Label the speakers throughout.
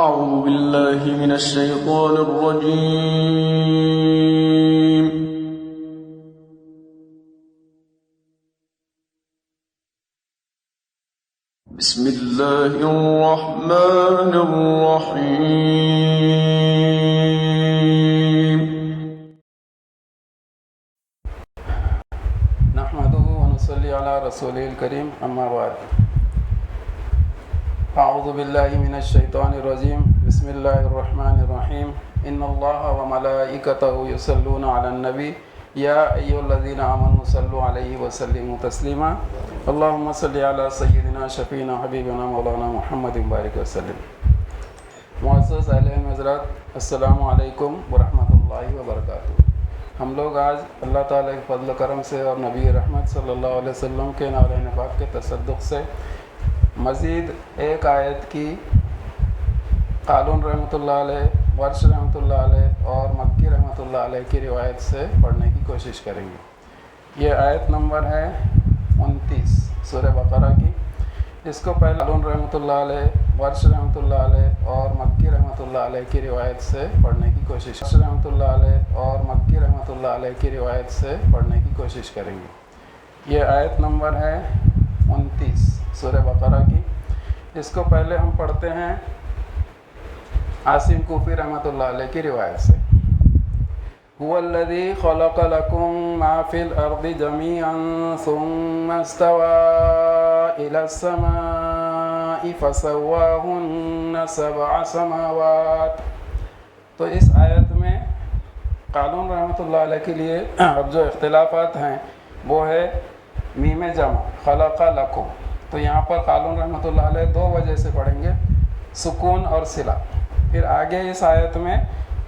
Speaker 1: أعوذ بالله من الشيطان الرجيم. بسم الله الرحمن الرحيم.
Speaker 2: نحمده ونصلي على رسوله الكريم أما بعد. أعوذ بالله من الشيطان الرجيم. بسم الله الرحمن الرحيم. إن الله وملائكته يصلون على النبي يا أيها الذين آمنوا صلوا عليه وسلموا تسليما. اللهم صل على سيدنا شفينا حبيبنا مولانا محمد بارك وسلم. معزز اہل حضرات، السلام علیکم ورحمۃ اللہ وبرکاتہ. ہم لوگ آج اللہ تعالیٰ کے فضل و کرم سے اور نبی رحمت صلی اللہ علیہ وسلم کے نعرہ نفاق کے تصدق سے مزید ایک آیت کی قالون رحمۃ اللہ علیہ، ورش رحمۃ اللہ علیہ اور مکی رحمۃ اللہ علیہ کی روایت سے پڑھنے کی کوشش کریں گے. یہ آیت نمبر ہے 29 سورہ بقرہ کی. اس کو پہلے قالون رحمۃ اللہ علیہ، ورش رحمۃ اللہ علیہ اور مکی رحمۃ اللہ علیہ کی روایت سے پڑھنے کی کوشش رحمۃ اللہ علیہ اور مکی رحمۃ اللہ علیہ کی روایت سے پڑھنے کی کوشش کریں گے. یہ آیت نمبر ہے 29 سورہ بقرہ کی. اس کو پہلے ہم پڑھتے ہیں عاصم کوفی رحمۃ اللہ علیہ کی روایت سے. هو الذي خلق لكم ما في الأرض جميعا ثم استوى إلى السماء فسواهن 7 سماوات. تو اس آیت میں قالون رحمۃ اللہ علیہ کے لیے اب جو اختلافات ہیں وہ ہے میم جمع خلق لکم. تو یہاں پر قالون رحمۃ اللہ علیہ 2 وجہ سے پڑھیں گے، سکون اور صلہ. پھر آگے اس آیت میں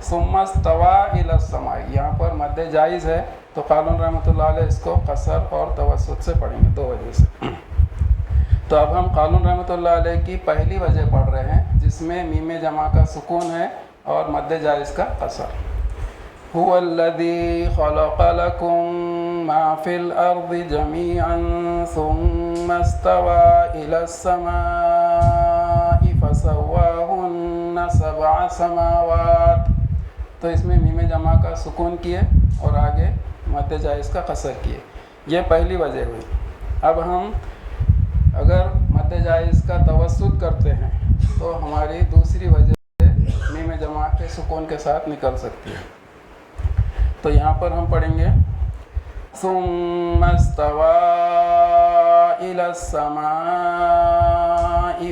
Speaker 2: ثم استوى الى السماء، یہاں پر مد جائز ہے تو قالون رحمۃ اللہ علیہ اس کو قصر اور توسط سے پڑھیں گے 2 وجہ سے. تو اب ہم قالون رحمۃ اللہ علیہ کی پہلی وجہ پڑھ رہے ہیں جس میں میم جمع کا سکون ہے اور مد جائز کا قصر. هو الذي خلق لكم ما في الأرض جميعا ثم استوى إلى السماء فسواهن 7 سماوات. تو اس میں میم جمع کا سکون کیے اور آگے مد جائز کا قصر کیے. یہ پہلی وجہ ہوئی. اب ہم اگر مد جائز کا توسط کرتے ہیں تو ہماری دوسری وجہ میم جمع کے سکون کے ساتھ نکل سکتی ہے. تو یہاں پر ہم پڑھیں گے ثم استوى إلى السماء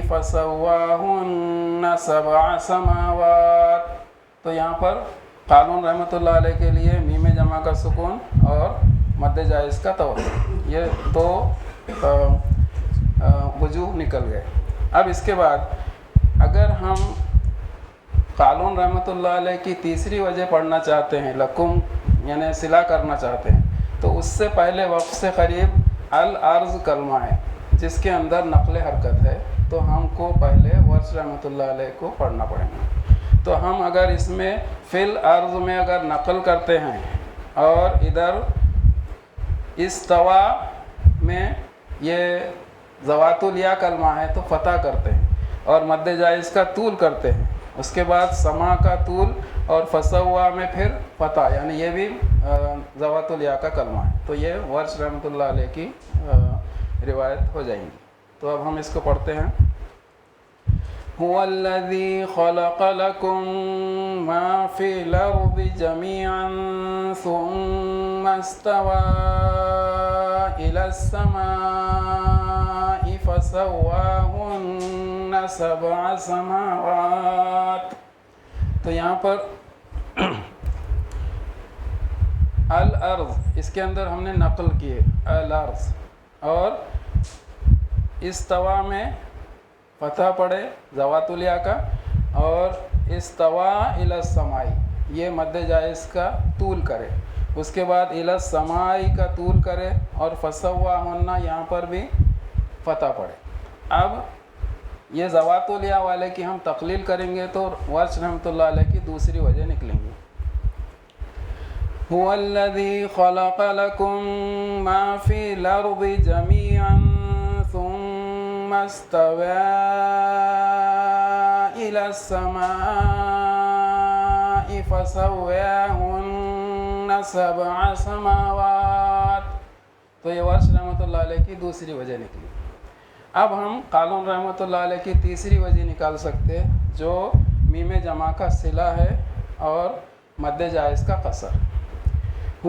Speaker 2: فسواهن 7 سماوات. تو یہاں پر قالون رحمۃ اللہ علیہ کے لیے میم جمع کا سکون اور مد جائز کا توسط، یہ 2 وجوہ نکل گئے. اب اس کے بعد اگر ہم قالون رحمۃ اللہ علیہ کی تیسری وجہ پڑھنا چاہتے ہیں، لکم یعنی صلہ کرنا چاہتے ہیں، تو اس سے پہلے وقت سے قریب الارض کلمہ ہے جس کے اندر نقل حرکت ہے، تو ہم کو پہلے ورش رحمۃ اللہ علیہ کو پڑھنا پڑے گا. تو ہم اگر اس میں فی الارض میں اگر نقل کرتے ہیں اور ادھر استوا میں یہ ذوات الیا کلمہ ہے تو فتح کرتے ہیں اور مد جائز کا طول کرتے ہیں. اس کے بعد سما کا طول اور فسوا میں پھر فتح، یعنی یہ بھی ذوات الیا کا کلمہ ہے. تو یہ ورش رحمۃ اللہ علیہ کی روایت ہو جائیں گی. تو اب ہم اس کو پڑھتے ہیں. هو الذي خلق لكم ما في الأرض جميعا ثم استوى إلى السماء فسواهن 7 سماوات. تو یہاں پر الارض اس کے اندر ہم نے نقل کیے الارض، اور استوا میں فتح پڑے ذوات الیا کا، اور استوا الی السماء یہ مد جائز کا طول کرے. اس کے بعد الی السماء کا طول کرے اور فسواہن یہاں پر بھی فتح پڑے. اب یہ ذوات الیا والے کی ہم تقلیل کریں گے تو ورش رحمۃ اللہ علیہ کی دوسری وجہ نکلیں گی. هو الذي خلق لكم ما في الأرض جميعا ثم استوى إلى السماء فسواهن سبع سماوات. تو یہ ورش رحمۃ اللہ علیہ کی دوسری وجہ نکلی. اب ہم قالون رحمۃ اللہ علیہ کی تیسری وجہ نکال سکتے جو میم جمع کا صلہ ہے اور مد جائز کا قصر.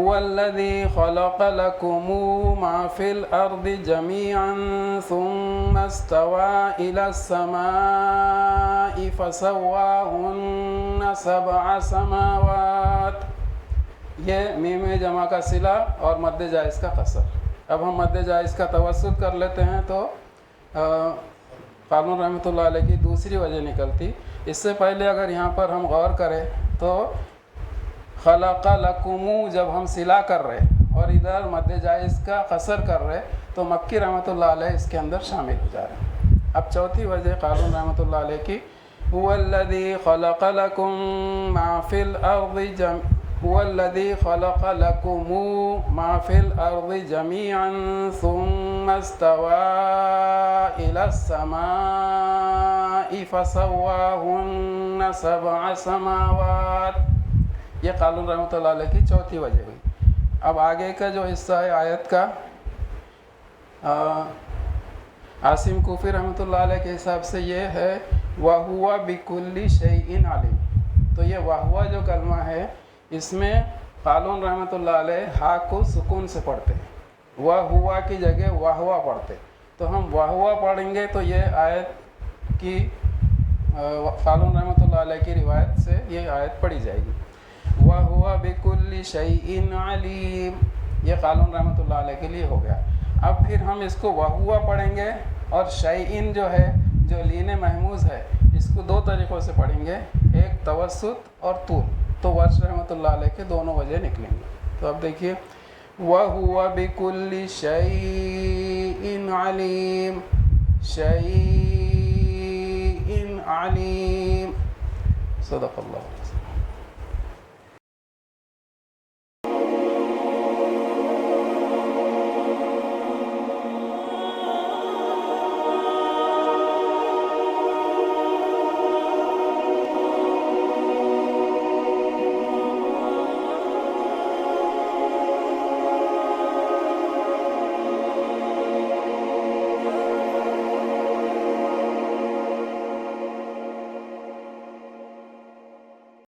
Speaker 2: هو الذي خلق لكم ما في الأرض جميعا ثم استوى إلى السماء فسواهن سبع سماوات. یہ میم جمع کا صلہ اور مد جائز کا قصر. اب ہم مد جائز کا توسط کر لیتے ہیں تو قالون رحمۃ اللہ علیہ کی دوسری وجہ نکلتی. اس سے پہلے اگر یہاں پر ہم غور کریں تو خلق لکم جب ہم صلہ کر رہے اور ادھر مد جائز کا قصر کر رہے تو مکی رحمۃ اللہ علیہ اس کے اندر شامل ہو جا رہے ہیں. اب چوتھی وجہ قالون رحمۃ اللہ علیہ کی هو الذي خلق لكم ما في الأرض هو الذي خلق لكم ما في الأرض جميعا ثم استوى إلى السماء فسواهن سبع سماوات. یہ قالون رحمۃ اللہ علیہ کی چوتھی وجہ ہوئی. اب آگے کا جو حصہ ہے آیت کا عاصم کوفی رحمۃ اللہ علیہ کے حساب سے یہ ہے وَهُوَ بِكُلِّ شَيْءٍ عَلِيمٌ. تو یہ وَهُوَ جو کلمہ ہے اس میں قالون رحمۃ اللہ علیہ ہا کو سکون سے پڑھتے ہیں. وَهُوَ کی جگہ وَهُوَ پڑھتے. تو ہم وَهُوَ پڑھیں گے تو یہ آیت کی قالون رحمۃ اللہ علیہ کی روایت سے یہ آیت پڑھی جائے گی. وَهُوَ بِكُلِّ شَيْءٍ عَلِيمٌ. یہ قالون رحمۃ اللہ علیہ کے لیے ہو گیا. اب پھر ہم اس کو وَهُوَ پڑھیں گے اور شَيْءٍ جو ہے جو لین محموز ہے اس کو دو طریقوں سے پڑھیں گے, ایک توسط اور طول. تو ورش رحمۃ اللہ علیہ کے دونوں وجہ نکلیں گے. تو اب دیکھیے وَهُوَ بِكُلِّ شَيْءٍ عَلِيمٌ. شَيْءٍ عَلِيمٌ. صدق اللہ.